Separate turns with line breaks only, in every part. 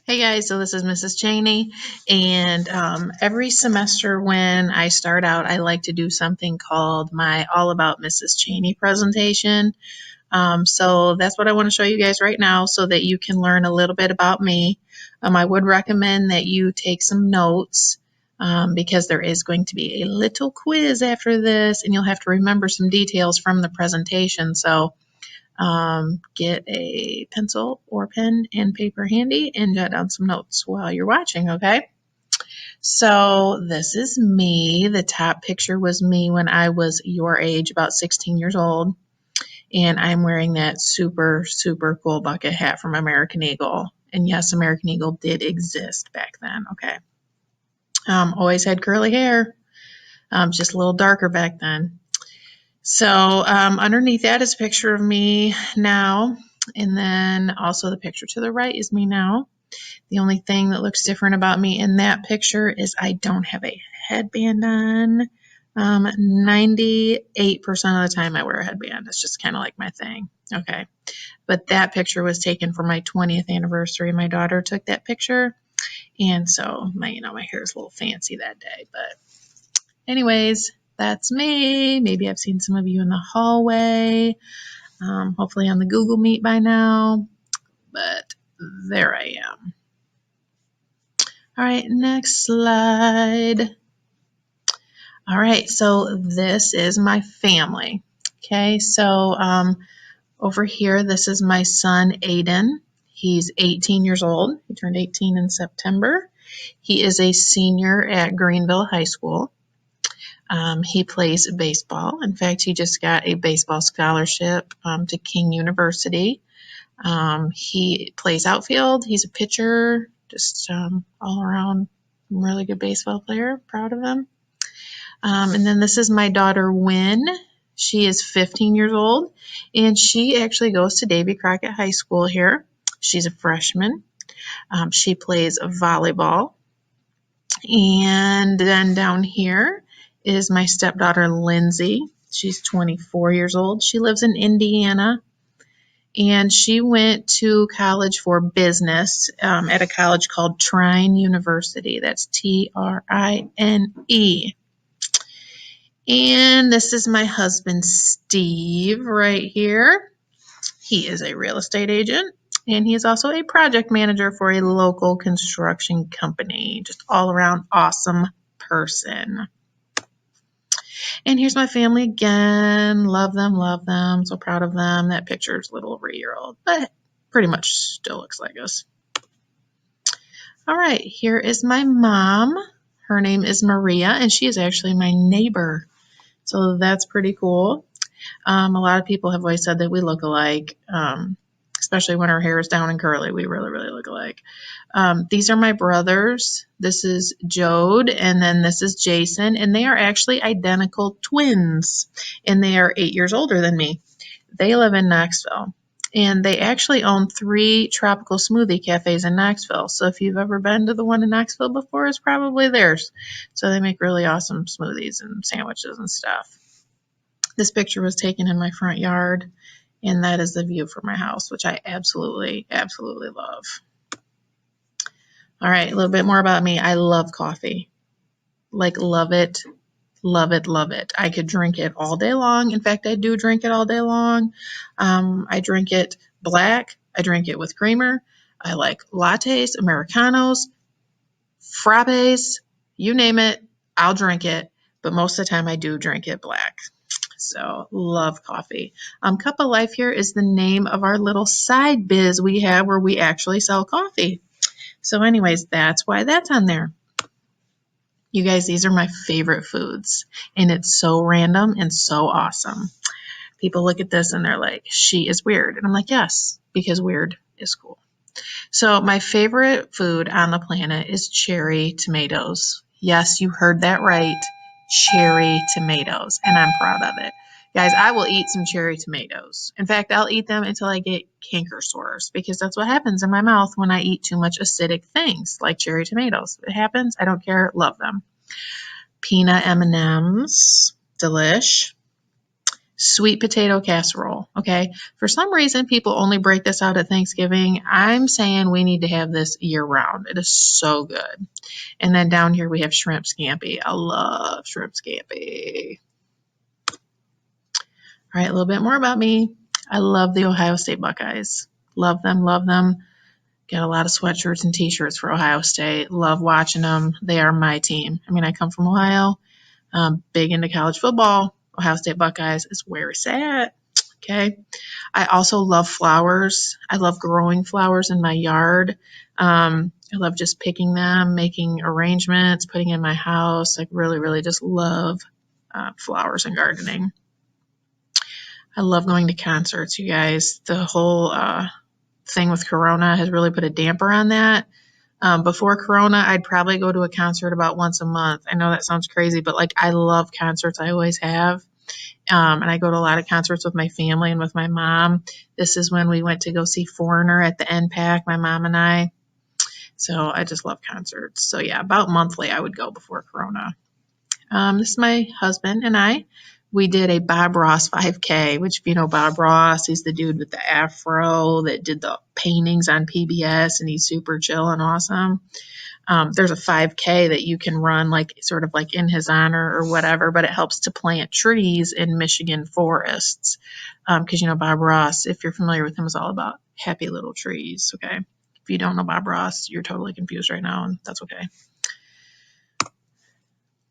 Hey guys, so this is Mrs. Cheney, and every semester when I start out, I like to do something called my All About Mrs. Cheney presentation. So that's what I want to show you guys right now so that you can learn a little bit about me. I would recommend that you take some notes because there is going to be a little quiz after this, and you'll have to remember some details from the presentation. So get a pencil or pen and paper handy and jot down some notes while you're watching, okay? So this is me. The top picture was me when I was your age, about 16 years old. And I'm wearing that super, super cool bucket hat from American Eagle. And yes, American Eagle did exist back then, okay? Always had curly hair, just a little darker back then. So underneath that is a picture of me now, and then also the picture to the right is me now. The only thing that looks different about me in that picture is I don't have a headband on. 98% of the time I wear a headband. It's just kind of like my thing. Okay. But that picture was taken for my 20th anniversary. My daughter took that picture. And so my hair is a little fancy that day. But anyways, that's me. Maybe I've seen some of you in the hallway, hopefully on the Google Meet by now, but there I am. All right, next slide. All right, so this is my family. Okay, so over here, this is my son, Aiden. He's 18 years old. He turned 18 in September. He is a senior at Greenville High School. He plays baseball. In fact, he just got a baseball scholarship to King University. He plays outfield. He's a pitcher, just all around really good baseball player. Proud of him. And then this is my daughter, Wynn. She is 15 years old, and she actually goes to Davy Crockett High School here. She's a freshman. She plays volleyball. And then down here is my stepdaughter, Lindsay. She's 24 years old. She lives in Indiana, and she went to college for business at a college called Trine University. That's Trine. And this is my husband, Steve, right here. He is a real estate agent, and he is also a project manager for a local construction company. Just all around awesome person. And here's my family again. Love them. So proud of them. That picture is a little over a year old, but pretty much still looks like us. All right, here is my mom. Her name is Maria, and she is actually my neighbor. So that's pretty cool. A lot of people have always said that we look alike, especially when our hair is down and curly. We really, really look alike. These are my brothers. This is Jode, and then this is Jason, and they are actually identical twins, and they are 8 years older than me. They live in Knoxville, and they actually own 3 tropical smoothie cafes in Knoxville. So if you've ever been to the one in Knoxville before, it's probably theirs. So they make really awesome smoothies and sandwiches and stuff. This picture was taken in my front yard, and that is the view from my house, which I absolutely, absolutely love. All right, a little bit more about me. I love coffee. Like, love it, love it, love it. I could drink it all day long. In fact, I do drink it all day long. I drink it black. I drink it with creamer. I like lattes, Americanos, frappes, you name it, I'll drink it. But most of the time I do drink it black. So love coffee. Cup of Life here is the name of our little side biz we have where we actually sell coffee. So anyways, that's why that's on there. You guys, these are my favorite foods, and it's so random and so awesome. People look at this and they're like, she is weird. And I'm like, yes, because weird is cool. So my favorite food on the planet is cherry tomatoes. Yes, you heard that right. Cherry tomatoes, and I'm proud of it. Guys, I will eat some cherry tomatoes. In fact, I'll eat them until I get canker sores, because that's what happens in my mouth when I eat too much acidic things like cherry tomatoes. It happens. I don't care. Love them. Peanut M&Ms. Delish. sweet potato casserole. Okay. For some reason, people only break this out at Thanksgiving. I'm saying we need to have this year round. It is so good. And then down here we have shrimp scampi. I love shrimp scampi. All right, a little bit more about me. I love the Ohio State Buckeyes. Love them, love them. Get a lot of sweatshirts and t-shirts for Ohio State. Love watching them. They are my team. I mean, I come from Ohio. Big into college football. Ohio State Buckeyes is where it's at. Okay. I also love flowers. I love growing flowers in my yard. I love just picking them, making arrangements, putting in my house. I really, really just love flowers and gardening. I love going to concerts, you guys. The whole thing with Corona has really put a damper on that. Before Corona, I'd probably go to a concert about once a month. I know that sounds crazy, but like I love concerts. I always have. And I go to a lot of concerts with my family and with my mom. This is when we went to go see Foreigner at the NPAC, my mom and I. So I just love concerts. So yeah, about monthly I would go before Corona. This is my husband and I. We did a Bob Ross 5K, which if you know Bob Ross, he's the dude with the afro that did the paintings on PBS, and he's super chill and awesome. There's a 5K that you can run like sort of like in his honor or whatever, but it helps to plant trees in Michigan forests. Because you know Bob Ross, if you're familiar with him, is all about happy little trees. Okay. If you don't know Bob Ross, you're totally confused right now, and that's okay.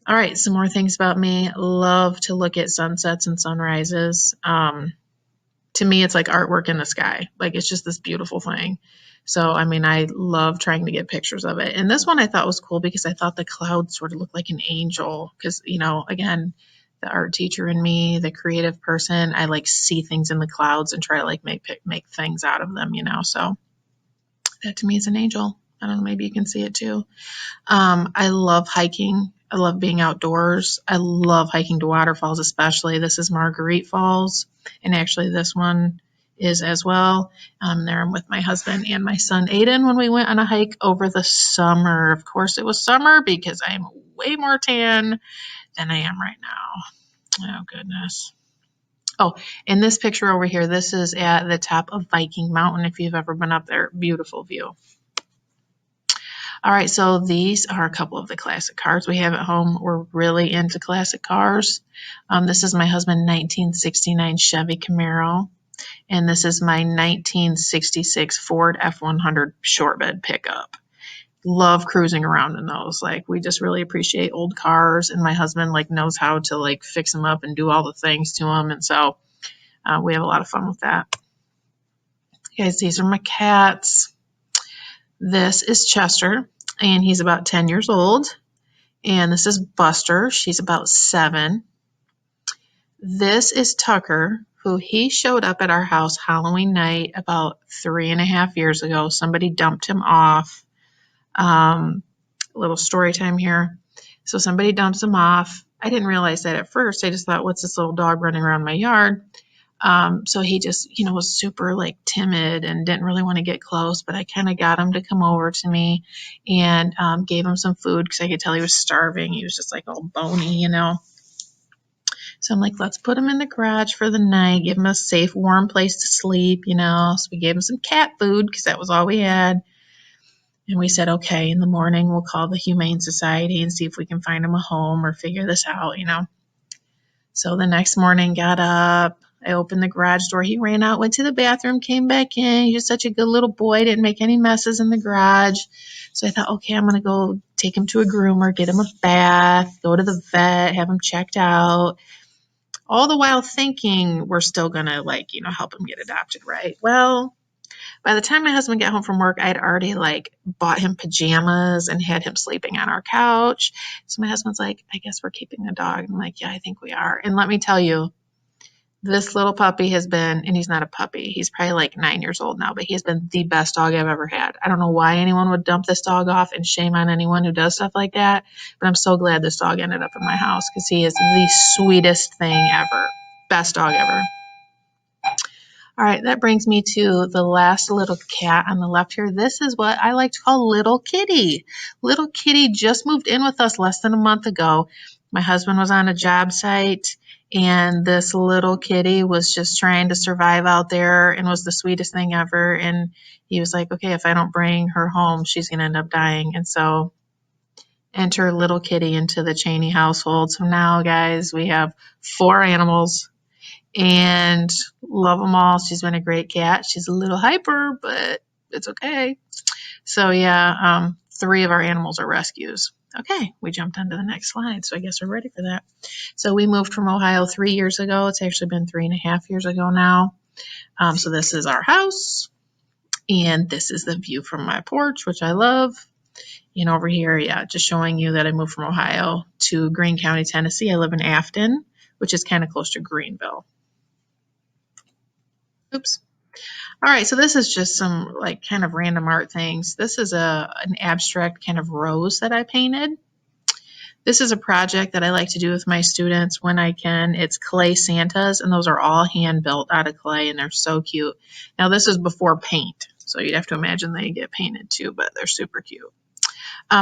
All right, some more things about me. Love to look at sunsets and sunrises. To me, it's like artwork in the sky. Like it's just this beautiful thing. So, I mean, I love trying to get pictures of it. And this one I thought was cool because I thought the clouds sort of looked like an angel. Because, you know, again, the art teacher in me, the creative person, I like see things in the clouds and try to like make things out of them, you know. So that to me is an angel. I don't know, maybe you can see it too. I love hiking. I love being outdoors. I love hiking to waterfalls, especially. This is Marguerite Falls, and actually this one is as well. There I'm with my husband and my son Aiden when we went on a hike over the summer. Of course, it was summer because I'm way more tan than I am right now. Oh, goodness. Oh, and this picture over here, this is at the top of Viking Mountain. If you've ever been up there, beautiful view. All right, so these are a couple of the classic cars we have at home. We're really into classic cars. This is my husband's 1969 Chevy Camaro, and this is my 1966 Ford F-100 short bed pickup. Love cruising around in those. Like, we just really appreciate old cars, and my husband like knows how to like fix them up and do all the things to them, and so we have a lot of fun with that. Guys, these are my cats. This is Chester, and he's about 10 years old. And this is Buster. She's about 7. This is Tucker, who he showed up at our house Halloween night about 3.5 years ago. Somebody dumped him off. A little story time here. So somebody dumps him off. I didn't realize that at first. I just thought, what's this little dog running around my yard? So he just, you know, was super like timid and didn't really want to get close, but I kind of got him to come over to me and gave him some food because I could tell he was starving. He was just like all bony, you know. So I'm like, let's put him in the garage for the night, give him a safe, warm place to sleep, you know. So we gave him some cat food because that was all we had. And we said, okay, in the morning we'll call the Humane Society and see if we can find him a home or figure this out, you know. So the next morning, got up, I opened the garage door. He ran out, went to the bathroom, came back in. He was such a good little boy, didn't make any messes in the garage. So I thought, okay, I'm going to go take him to a groomer, get him a bath, go to the vet, have him checked out. All the while thinking we're still going to like, you know, help him get adopted, right? Well, by the time my husband got home from work, I'd already like bought him pajamas and had him sleeping on our couch. So my husband's like, I guess we're keeping the dog. And I'm like, yeah, I think we are. And let me tell you, this little puppy has been, and he's not a puppy, he's probably like 9 years old now, but he has been the best dog I've ever had. I don't know why anyone would dump this dog off, and shame on anyone who does stuff like that, but I'm so glad this dog ended up in my house because he is the sweetest thing ever. Best dog ever. All right, that brings me to the last little cat on the left here. This is what I like to call Little Kitty. Little Kitty just moved in with us less than a month ago. My husband was on a job site, and this little kitty was just trying to survive out there and was the sweetest thing ever. And he was like, okay, if I don't bring her home, she's going to end up dying. And so enter little kitty into the Cheney household. So now, guys, we have 4 animals and love them all. She's been a great cat. She's a little hyper, but it's okay. So yeah, 3 of our animals are rescues. Okay, we jumped onto the next slide, so I guess we're ready for that. So we moved from Ohio 3 years ago. It's actually been 3.5 years ago now. So this is our house, and this is the view from my porch, which I love. And over here, yeah, just showing you that I moved from Ohio to Greene County, Tennessee. I live in Afton, which is kind of close to Greenville. Oops. All right, so this is just some like kind of random art things. This is an abstract kind of rose that I painted. This is a project that I like to do with my students when I can. It's clay Santas, and those are all hand built out of clay, and they're so cute. Now this is before paint, so you'd have to imagine they get painted too, but they're super cute.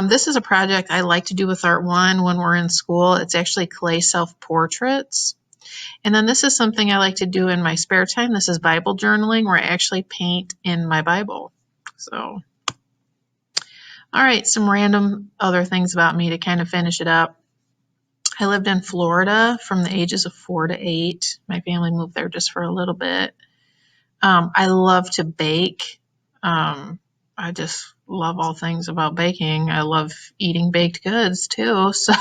This is a project I like to do with Art One when we're in school. It's actually clay self-portraits. And then this is something I like to do in my spare time. This is Bible journaling, where I actually paint in my Bible. So, all right, some random other things about me to kind of finish it up. I lived in Florida from the ages of 4 to 8. My family moved there just for a little bit. I love to bake. I just love all things about baking. I love eating baked goods too. So,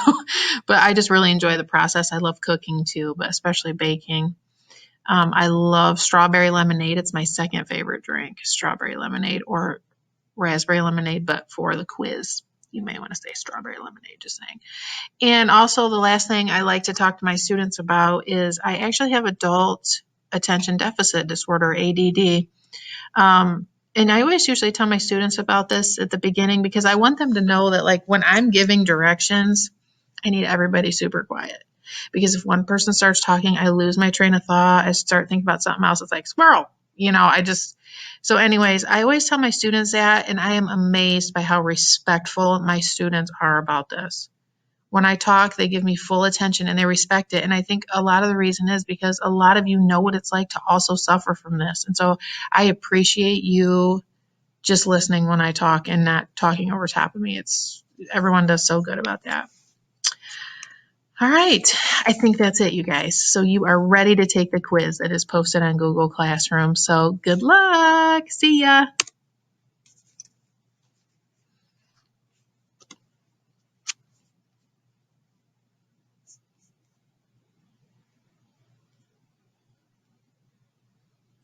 but I just really enjoy the process. I love cooking too, but especially baking. I love strawberry lemonade. It's my second favorite drink, strawberry lemonade or raspberry lemonade, but for the quiz, you may want to say strawberry lemonade, just saying. And also the last thing I like to talk to my students about is I actually have adult attention deficit disorder, ADD. And I always usually tell my students about this at the beginning because I want them to know that like when I'm giving directions, I need everybody super quiet. Because if one person starts talking, I lose my train of thought. I start thinking about something else. It's like squirrel, so anyways, I always tell my students that, and I am amazed by how respectful my students are about this. When I talk, they give me full attention and they respect it. And I think a lot of the reason is because a lot of you know what it's like to also suffer from this. And so I appreciate you just listening when I talk and not talking over top of me. Everyone does so good about that. All right, I think that's it, you guys. So you are ready to take the quiz that is posted on Google Classroom. So good luck. See ya.